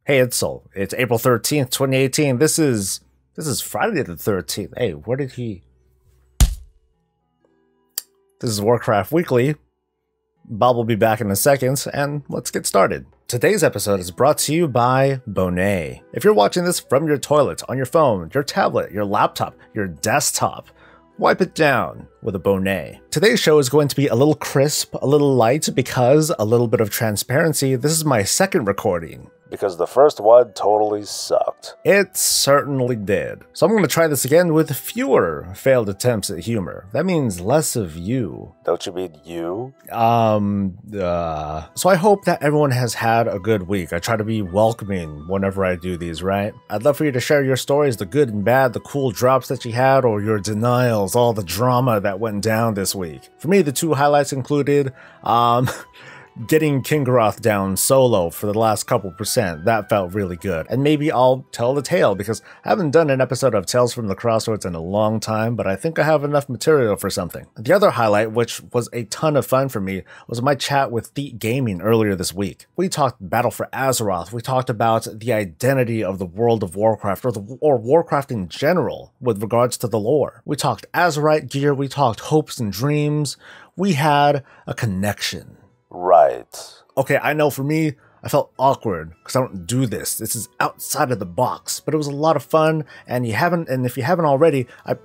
Hey, it's Soul. It's April 13th, 2018. This is Friday the 13th. Hey, where did he... This is Warcraft Weekly. Bob will be back in a second, and let's get started. Today's episode is brought to you by Bonet. If you're watching this from your toilet, on your phone, your tablet, your laptop, your desktop, wipe it down with a Bonet. Today's show is going to be a little crisp, a little light, because a little bit of transparency. This is my second recording. Because the first one totally sucked. It certainly did. So I'm going to try this again with fewer failed attempts at humor. That means less of you. Don't you mean you? So I hope that everyone has had a good week. I try to be welcoming whenever I do these, right? I'd love for you to share your stories, the good and bad, the cool drops that you had, or your denials, all the drama that went down this week. For me, the two highlights included, getting Kingaroth down solo for the last couple percent. That felt really good. And maybe I'll tell the tale, because I haven't done an episode of Tales from the Crossroads in a long time, but I think I have enough material for something. The other highlight, which was a ton of fun for me, was my chat with Thete Gaming earlier this week. We talked Battle for Azeroth, we talked about the identity of the world of Warcraft, or Warcraft in general, with regards to the lore. We talked Azerite gear, we talked hopes and dreams. We had a connection. Right. Okay, I know for me, I felt awkward because I don't do this. This is outside of the box, but it was a lot of fun, and if you haven't already, I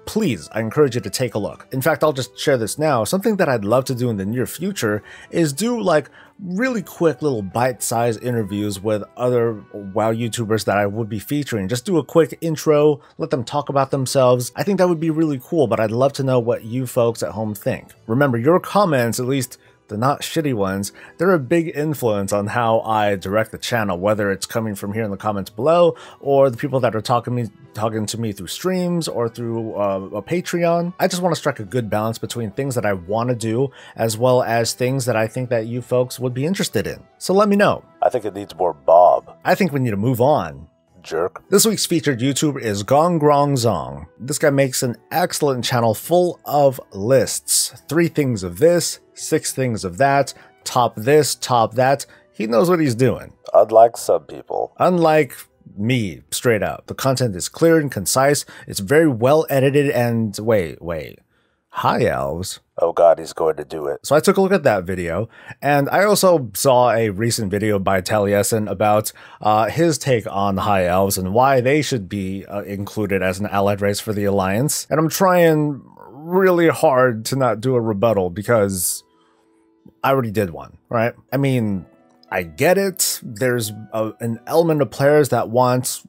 encourage you to take a look. In fact, I'll just share this now. Something that I'd love to do in the near future is do like really quick little bite-sized interviews with other WoW YouTubers that I would be featuring. Just do a quick intro, let them talk about themselves. I think that would be really cool, but I'd love to know what you folks at home think. Remember, your comments, at least the not shitty ones, they're a big influence on how I direct the channel, whether it's coming from here in the comments below, or the people that are talking to me through streams or through a Patreon. I just want to strike a good balance between things that I want to do, as well as things that I think that you folks would be interested in. So let me know. I think it needs more Bob. I think we need to move on. Jerk. This week's featured YouTuber is Gongrongzong. This guy makes an excellent channel full of lists. 3 things of this, 6 things of that, top this, top that. He knows what he's doing. Unlike some people. Unlike me, straight up. The content is clear and concise. It's very well edited and wait. High elves. Oh god, he's going to do it. So I took a look at that video, and I also saw a recent video by Taliesin about his take on high elves and why they should be included as an allied race for the Alliance. And I'm trying really hard to not do a rebuttal because I already did one, right? I mean, I get it. There's an element of players that want,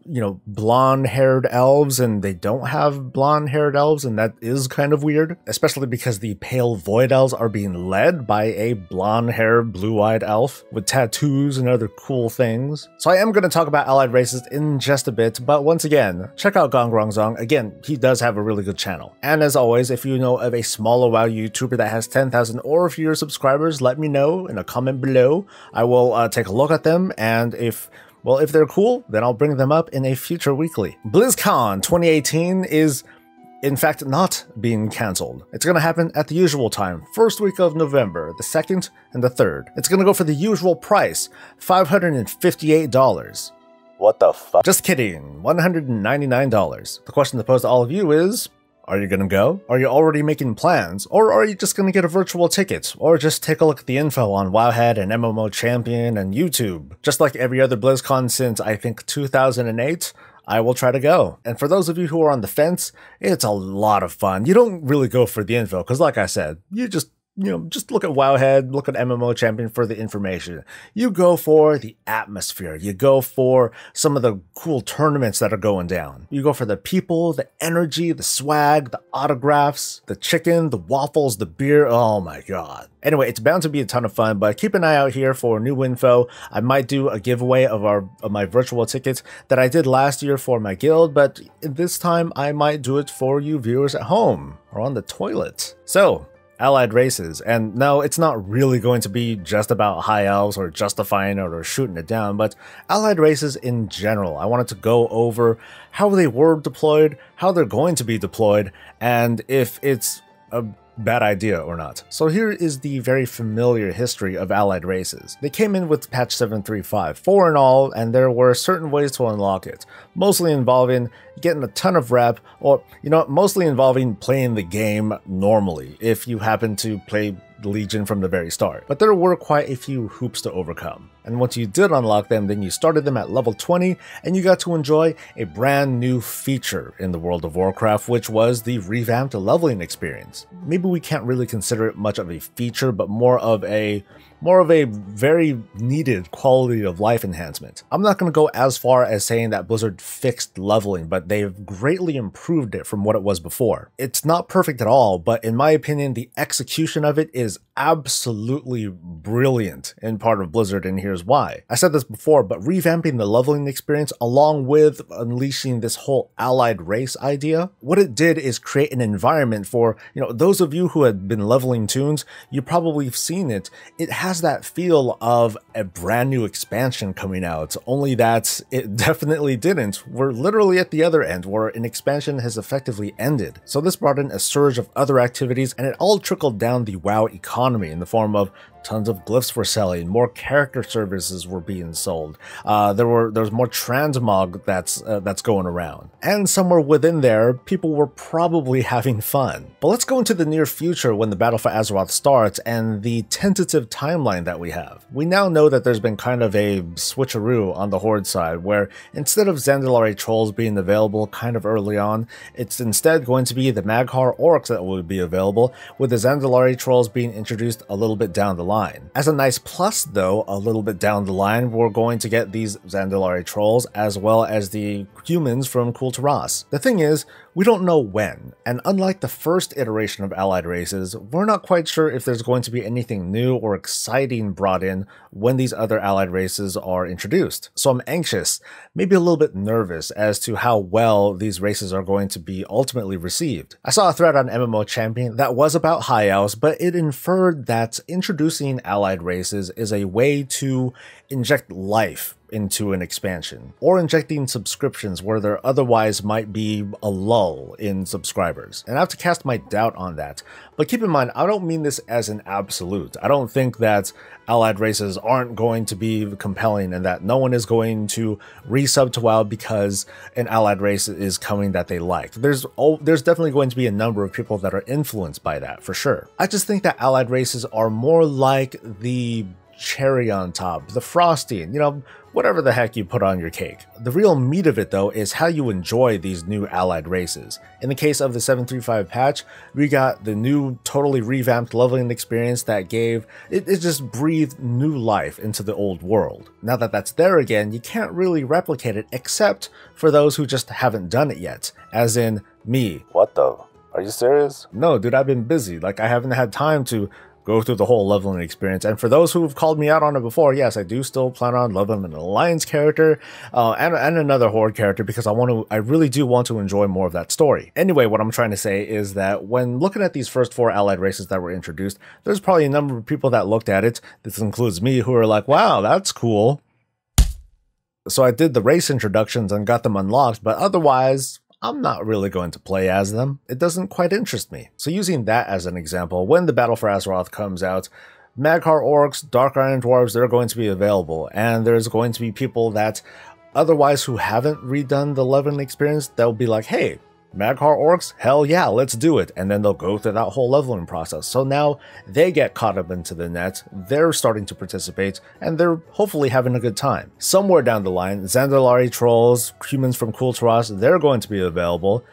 blonde-haired elves, and they don't have blonde-haired elves, and that is kind of weird, especially because the pale void elves are being led by a blonde-haired, blue-eyed elf with tattoos and other cool things. So I am going to talk about allied races in just a bit, but once again, check out Gongrongzong. Again, he does have a really good channel. And as always, if you know of a smaller WoW YouTuber that has 10,000 or fewer subscribers, let me know in a comment below. I will take a look at them, and if they're cool, then I'll bring them up in a future weekly. Blizzcon 2018 is, in fact, not being cancelled. It's going to happen at the usual time, first week of November, the 2nd and the 3rd. It's going to go for the usual price, $558. What the fuck? Just kidding, $199. The question to pose to all of you is, are you gonna go? Are you already making plans? Or are you just gonna get a virtual ticket? Or just take a look at the info on Wowhead and MMO Champion and YouTube? Just like every other BlizzCon since, I think, 2008, I will try to go. And for those of you who are on the fence, it's a lot of fun. You don't really go for the info, because like I said, you just look at Wowhead, look at MMO Champion for the information. You go for the atmosphere. You go for some of the cool tournaments that are going down. You go for the people, the energy, the swag, the autographs, the chicken, the waffles, the beer. Oh my god. Anyway, it's bound to be a ton of fun, but keep an eye out here for new info. I might do a giveaway of my virtual tickets that I did last year for my guild, but this time I might do it for you viewers at home or on the toilet. So, allied races, and no, it's not really going to be just about high elves or justifying it or shooting it down, but allied races in general. I wanted to go over how they were deployed, how they're going to be deployed, and if it's a Bad idea or not. So here is the very familiar history of allied races. They came in with patch 7.3.5, 4 in all, and there were certain ways to unlock it, mostly involving getting a ton of rep, or mostly involving playing the game normally if you happen to play Legion from the very start. But there were quite a few hoops to overcome. And once you did unlock them, then you started them at level 20 and you got to enjoy a brand new feature in the World of Warcraft, which was the revamped leveling experience. Maybe we can't really consider it much of a feature, but more of a very needed quality of life enhancement. I'm not going to go as far as saying that Blizzard fixed leveling, but they've greatly improved it from what it was before. It's not perfect at all, but in my opinion, the execution of it is absolutely brilliant in part of Blizzard, and here's why. I said this before, but revamping the leveling experience along with unleashing this whole allied race idea, what it did is create an environment for, those of you who had been leveling toons, you probably have seen it. It has that feel of a brand new expansion coming out, only that it definitely didn't. We're literally at the other end, where an expansion has effectively ended. So this brought in a surge of other activities, and it all trickled down the WoW economy in the form of tons of glyphs were selling, more character services were being sold. There was more transmog that's going around, and somewhere within there, people were probably having fun. But let's go into the near future when the Battle for Azeroth starts and the tentative timeline that we have. We now know that there's been kind of a switcheroo on the Horde side, where instead of Zandalari trolls being available kind of early on, it's instead going to be the Mag'har orcs that will be available, with the Zandalari trolls being introduced a little bit down the line. As a nice plus though, a little bit down the line, we're going to get these Zandalari trolls as well as the humans from Kul Tiran. The thing is, we don't know when, and unlike the first iteration of allied races, we're not quite sure if there's going to be anything new or exciting brought in when these other allied races are introduced. So I'm anxious, maybe a little bit nervous as to how well these races are going to be ultimately received. I saw a thread on MMO Champion that was about High Elves, but it inferred that introducing allied races is a way to inject life into an expansion, or injecting subscriptions where there otherwise might be a lull in subscribers. And I have to cast my doubt on that. But keep in mind, I don't mean this as an absolute. I don't think that allied races aren't going to be compelling and that no one is going to resub to WoW because an allied race is coming that they like. There's definitely going to be a number of people that are influenced by that, for sure. I just think that allied races are more like the cherry on top, the frosting, whatever the heck you put on your cake. The real meat of it though is how you enjoy these new allied races. In the case of the 7.3.5 patch, we got the new totally revamped leveling experience that gave, it just breathed new life into the old world. Now that that's there again, you can't really replicate it except for those who just haven't done it yet, as in me. What though? Are you serious? No, dude, I've been busy. I haven't had time to go through the whole leveling experience. And for those who've called me out on it before, yes, I do still plan on leveling an Alliance character and another Horde character because I really do want to enjoy more of that story. Anyway, what I'm trying to say is that when looking at these first 4 allied races that were introduced, there's probably a number of people that looked at it, this includes me, who are like, wow, that's cool. So I did the race introductions and got them unlocked, but otherwise, I'm not really going to play as them. It doesn't quite interest me. So using that as an example, when the Battle for Azeroth comes out, Mag'har orcs, Dark Iron dwarves, they're going to be available, and there's going to be people that otherwise who haven't redone the leveling experience, they'll be like, hey, Mag'har orcs? Hell yeah, let's do it. And then they'll go through that whole leveling process. So now they get caught up into the net, they're starting to participate, and they're hopefully having a good time. Somewhere down the line, Zandalari trolls, humans from Kul Tiran, they're going to be available.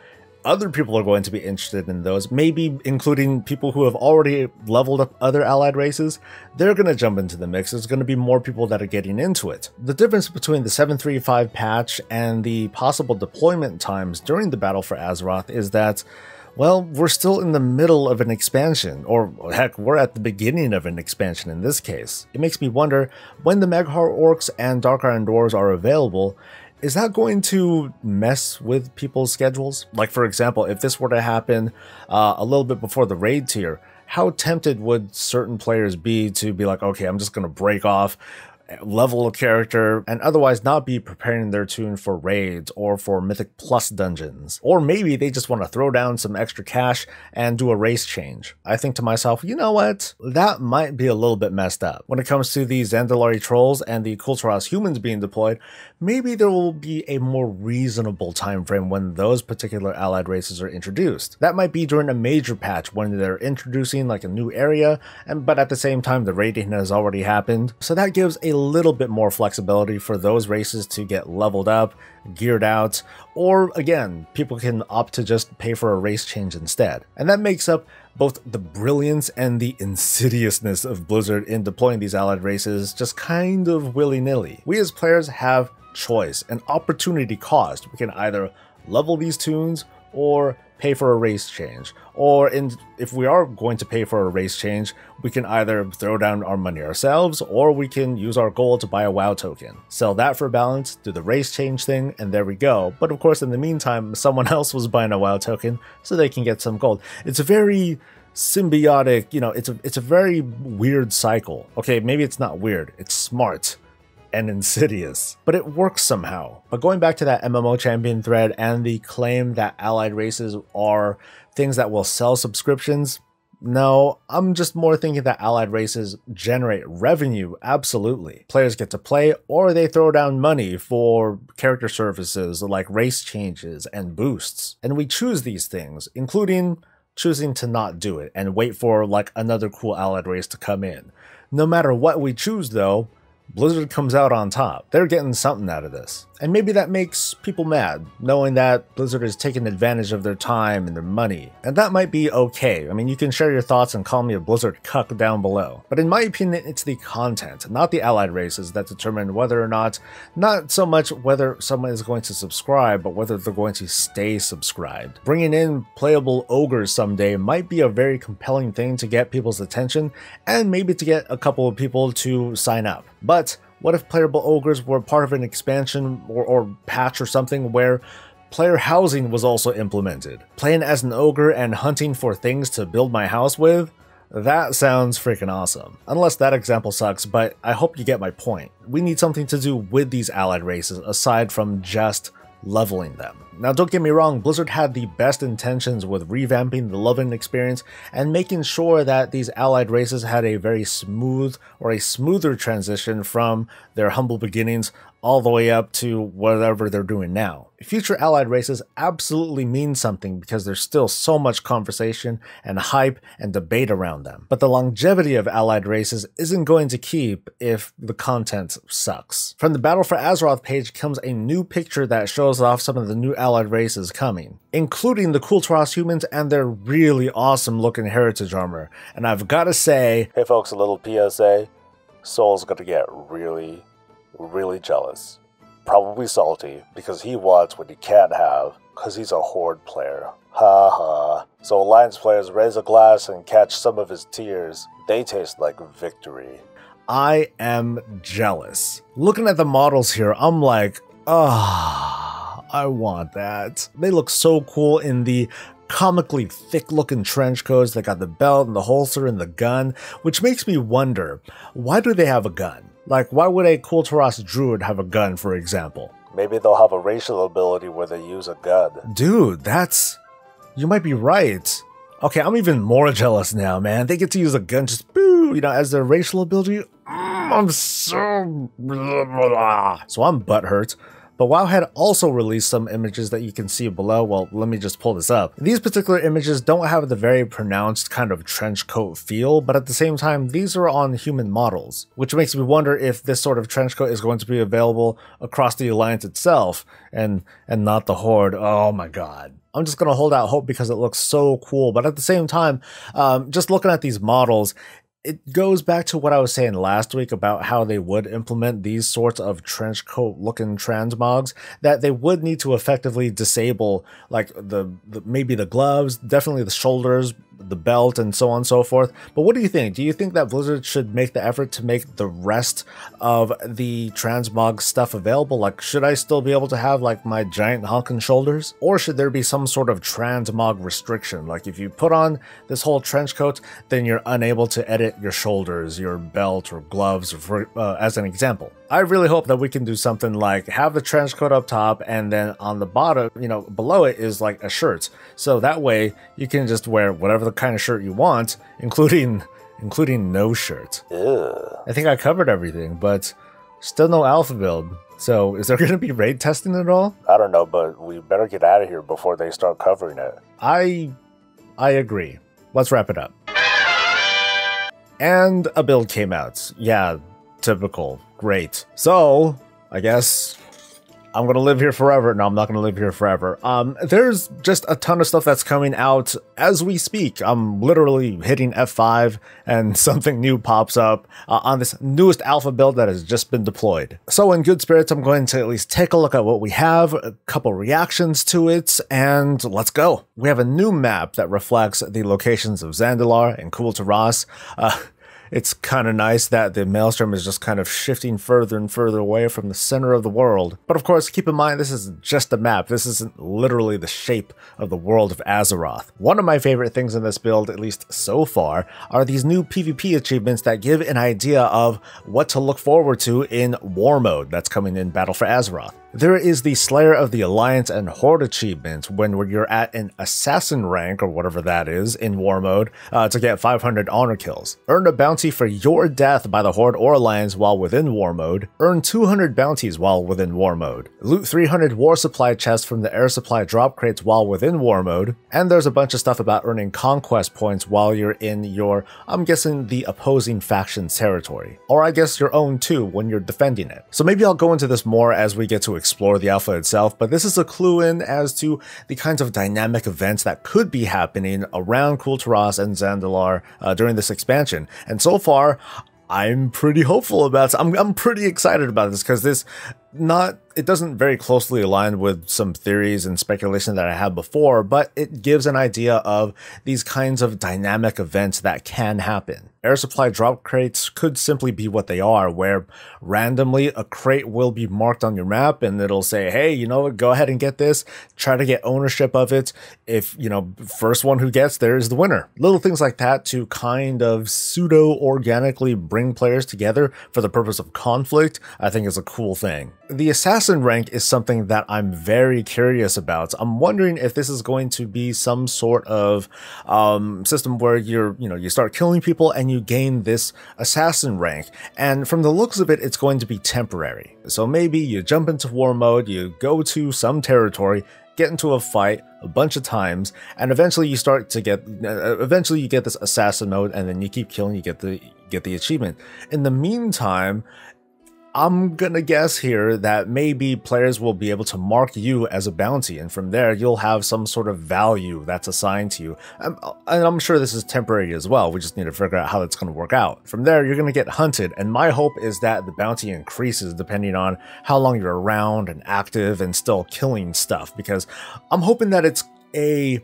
Other people are going to be interested in those, maybe including people who have already leveled up other allied races. They're going to jump into the mix. There's going to be more people that are getting into it. The difference between the 7.3.5 patch and the possible deployment times during the Battle for Azeroth is that, well, we're still in the middle of an expansion, or heck, we're at the beginning of an expansion in this case. It makes me wonder, when the Mag'har orcs and Dark Iron dwarves are available, is that going to mess with people's schedules? Like, for example, if this were to happen a little bit before the raid tier, how tempted would certain players be to be like, okay, I'm just going to break off level a character, and otherwise not be preparing their toon for raids or for Mythic Plus dungeons. Or maybe they just want to throw down some extra cash and do a race change. I think to myself, you know what? That might be a little bit messed up. When it comes to the Zandalari trolls and the Kul Tiran humans being deployed, maybe there will be a more reasonable time frame when those particular allied races are introduced. That might be during a major patch when they're introducing like a new area, but at the same time the raiding has already happened. So that gives a little bit more flexibility for those races to get leveled up, geared out, or again, people can opt to just pay for a race change instead. And that makes up both the brilliance and the insidiousness of Blizzard in deploying these allied races just kind of willy-nilly. We as players have choice and opportunity cost. We can either level these toons or pay for a race change. Or if we are going to pay for a race change, we can either throw down our money ourselves, or we can use our gold to buy a WoW token. Sell that for balance, do the race change thing, and there we go. But of course, in the meantime, someone else was buying a WoW token, so they can get some gold. It's a very symbiotic, you know, it's a very weird cycle. Okay, maybe it's not weird, it's smart and insidious, but it works somehow. But going back to that MMO champion thread and the claim that allied races are things that will sell subscriptions, no, I'm just more thinking that allied races generate revenue, absolutely. Players get to play, or they throw down money for character services like race changes and boosts. And we choose these things, including choosing to not do it and wait for like another cool allied race to come in. No matter what we choose though, Blizzard comes out on top. They're getting something out of this. And maybe that makes people mad, knowing that Blizzard is taking advantage of their time and their money. And that might be okay. I mean, you can share your thoughts and call me a Blizzard cuck down below. But in my opinion, it's the content, not the allied races, that determine whether or not so much whether someone is going to subscribe, but whether they're going to stay subscribed. Bringing in playable ogres someday might be a very compelling thing to get people's attention, and maybe to get a couple of people to sign up. But what if playable ogres were part of an expansion or patch or something where player housing was also implemented? Playing as an ogre and hunting for things to build my house with? That sounds freaking awesome. Unless that example sucks, but I hope you get my point. We need something to do with these allied races aside from just leveling them. Now don't get me wrong, Blizzard had the best intentions with revamping the leveling experience and making sure that these allied races had a very smooth or a smoother transition from their humble beginnings all the way up to whatever they're doing now. Future allied races absolutely mean something because there's still so much conversation and hype and debate around them. But the longevity of allied races isn't going to keep if the content sucks. From the Battle for Azeroth page comes a new picture that shows off some of the new allied races coming, including the Kul Tiran humans and their really awesome looking heritage armor. And I've gotta say, hey folks, a little PSA, Soul's gonna get really jealous. Probably salty, because he wants what he can't have, because he's a Horde player. Ha ha. So Alliance players raise a glass and catch some of his tears. They taste like victory. I am jealous. Looking at the models here, I'm like, I want that. They look so cool in the comically thick looking trench coats. They got the belt and the holster and the gun, which makes me wonder, why do they have a gun? Like, why would a Kul Tiran druid have a gun, for example? Maybe they'll have a racial ability where they use a gun. Dude, you might be right. Okay, I'm even more jealous now, man. They get to use a gun just, boo, you know, as their racial ability. I'm so... So I'm butthurt. But WoW had also released some images that you can see below. Well, let me just pull this up. These particular images don't have the very pronounced kind of trench coat feel, but at the same time, these are on human models, which makes me wonder if this sort of trench coat is going to be available across the Alliance itself and not the Horde. Oh my god. I'm just going to hold out hope because it looks so cool. But at the same time, just looking at these models, it goes back to what I was saying last week about how they would implement these sorts of trench coat looking transmogs, that they would need to effectively disable like the maybe the gloves, definitely the shoulders, the belt and so on and so forth. But what do you think? Do you think that Blizzard should make the effort to make the rest of the transmog stuff available? Like, should I still be able to have like my giant honking shoulders? Or should there be some sort of transmog restriction? Like, if you put on this whole trench coat, then you're unable to edit your shoulders, your belt, or gloves, as an example. I really hope that we can do something like have the trench coat up top, and then on the bottom, you know, below it is like a shirt. So that way you can just wear whatever the kind of shirt you want, including no shirt. Ugh. I think I covered everything, but still no alpha build. So is there going to be raid testing at all? I don't know, but we better get out of here before they start covering it. I agree. Let's wrap it up. And a build came out. Yeah, typical. Great. So, I guess I'm going to live here forever. No, I'm not going to live here forever. There's just a ton of stuff that's coming out as we speak. I'm literally hitting F5 and something new pops up on this newest alpha build that has just been deployed. So in good spirits, I'm going to at least take a look at what we have, a couple reactions to it, and let's go. We have a new map that reflects the locations of Zandalar and Kul Tiran. It's kind of nice that the maelstrom is just kind of shifting further and further away from the center of the world. But of course, keep in mind, this is just a map. This isn't literally the shape of the world of Azeroth. One of my favorite things in this build, at least so far, are these new PvP achievements that give an idea of what to look forward to in War Mode that's coming in Battle for Azeroth. There is the Slayer of the Alliance and Horde achievement when you're at an assassin rank, or whatever that is, in War Mode, to get 500 honor kills. Earn a bounty for your death by the Horde or Alliance while within War Mode. Earn 200 bounties while within War Mode. Loot 300 War Supply chests from the Air Supply drop crates while within War Mode. And there's a bunch of stuff about earning conquest points while you're in your, I'm guessing, the opposing faction's territory. Or I guess your own too when you're defending it. So maybe I'll go into this more as we get to explore the alpha itself, but this is a clue in as to the kinds of dynamic events that could be happening around Kul Tiran and Zandalar during this expansion. And so far, I'm pretty hopeful about it. I'm pretty excited about this because it doesn't very closely align with some theories and speculation that I had before, but it gives an idea of these kinds of dynamic events that can happen. Air supply drop crates could simply be what they are, where randomly a crate will be marked on your map and it'll say, hey, you know what, go ahead and get this, try to get ownership of it. If, you know, first one who gets there is the winner. Little things like that to kind of pseudo-organically bring players together for the purpose of conflict, I think is a cool thing. The assassin rank is something that I'm very curious about. I'm wondering if this is going to be some sort of system where you start killing people and you gain this assassin rank. And from the looks of it, it's going to be temporary. So maybe you jump into war mode, you go to some territory, get into a fight a bunch of times, and eventually you start to get, you get this assassin mode, and then you keep killing, you get the achievement. In the meantime, I'm gonna guess here that maybe players will be able to mark you as a bounty, and from there you'll have some sort of value that's assigned to you. And I'm sure this is temporary as well, we just need to figure out how that's gonna work out. From there, you're gonna get hunted, and my hope is that the bounty increases depending on how long you're around and active and still killing stuff, because I'm hoping that it's a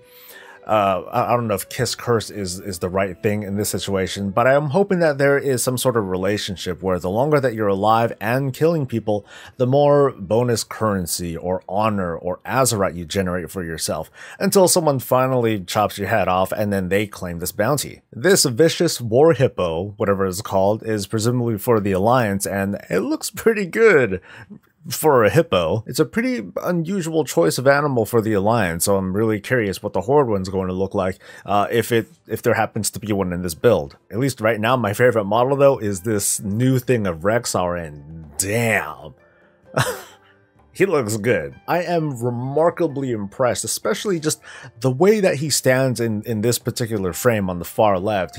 I don't know if kiss curse is the right thing in this situation, but I'm hoping that there is some sort of relationship where the longer that you're alive and killing people, the more bonus currency or honor or Azerite you generate for yourself, until someone finally chops your head off and then they claim this bounty. This vicious war hippo, whatever it's called, is presumably for the Alliance, and it looks pretty good. For a hippo. It's a pretty unusual choice of animal for the Alliance, so I'm really curious what the Horde one's going to look like if there happens to be one in this build. At least right now, my favorite model though is this new thing of Rexar, and damn. He looks good. I am remarkably impressed, especially just the way that he stands in this particular frame on the far left.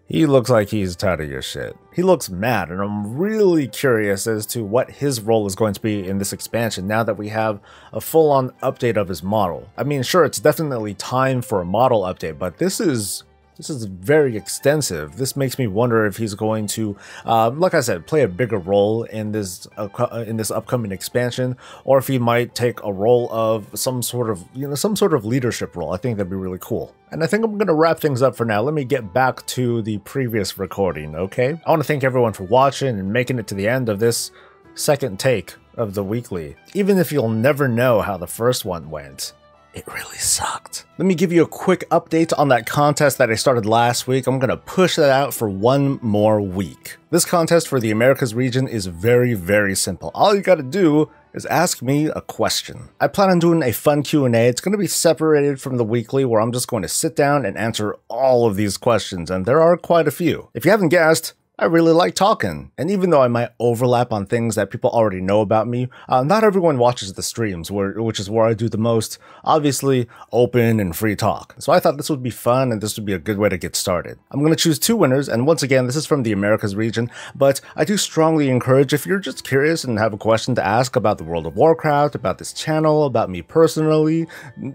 He looks like he's tired of your shit. He looks mad, and I'm really curious as to what his role is going to be in this expansion now that we have a full-on update of his model. I mean, sure, it's definitely time for a model update, but this is This is very extensive. This makes me wonder if he's going to, like I said, play a bigger role in this upcoming expansion, or if he might take a role of some sort of leadership role. I think that'd be really cool. And I think I'm going to wrap things up for now. Let me get back to the previous recording, okay? I want to thank everyone for watching and making it to the end of this second take of the weekly. Even if you'll never know how the first one went, it really sucked. Let me give you a quick update on that contest that I started last week. I'm gonna push that out for one more week. This contest for the Americas region is very, very simple. All you gotta do is ask me a question. I plan on doing a fun Q&A. It's gonna be separated from the weekly, where I'm just going to sit down and answer all of these questions, and there are quite a few. If you haven't guessed, I really like talking, and even though I might overlap on things that people already know about me, not everyone watches the streams, which is where I do the most, obviously, open and free talk. So I thought this would be fun, and this would be a good way to get started. I'm going to choose 2 winners, and once again, this is from the Americas region, but I do strongly encourage, if you're just curious and have a question to ask about the World of Warcraft, about this channel, about me personally,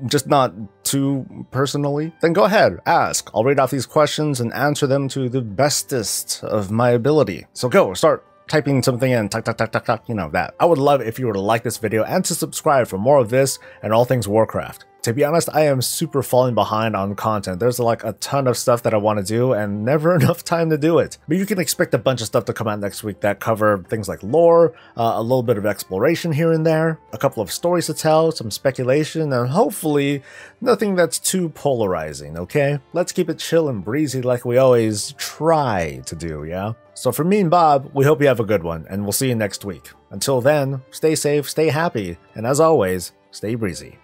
just not too personally, then go ahead, ask. I'll read off these questions and answer them to the bestest of my ability. So go, start typing something in, tuck, tuck, tuck, tuck, tuck, you know that. I would love it if you were to like this video and to subscribe for more of this and all things Warcraft. To be honest, I am super falling behind on content. There's like a ton of stuff that I want to do and never enough time to do it. But you can expect a bunch of stuff to come out next week that cover things like lore, a little bit of exploration here and there, a couple of stories to tell, some speculation, and hopefully nothing that's too polarizing, okay? Let's keep it chill and breezy like we always try to do, yeah? So for me and Bob, we hope you have a good one, and we'll see you next week. Until then, stay safe, stay happy, and as always, stay breezy.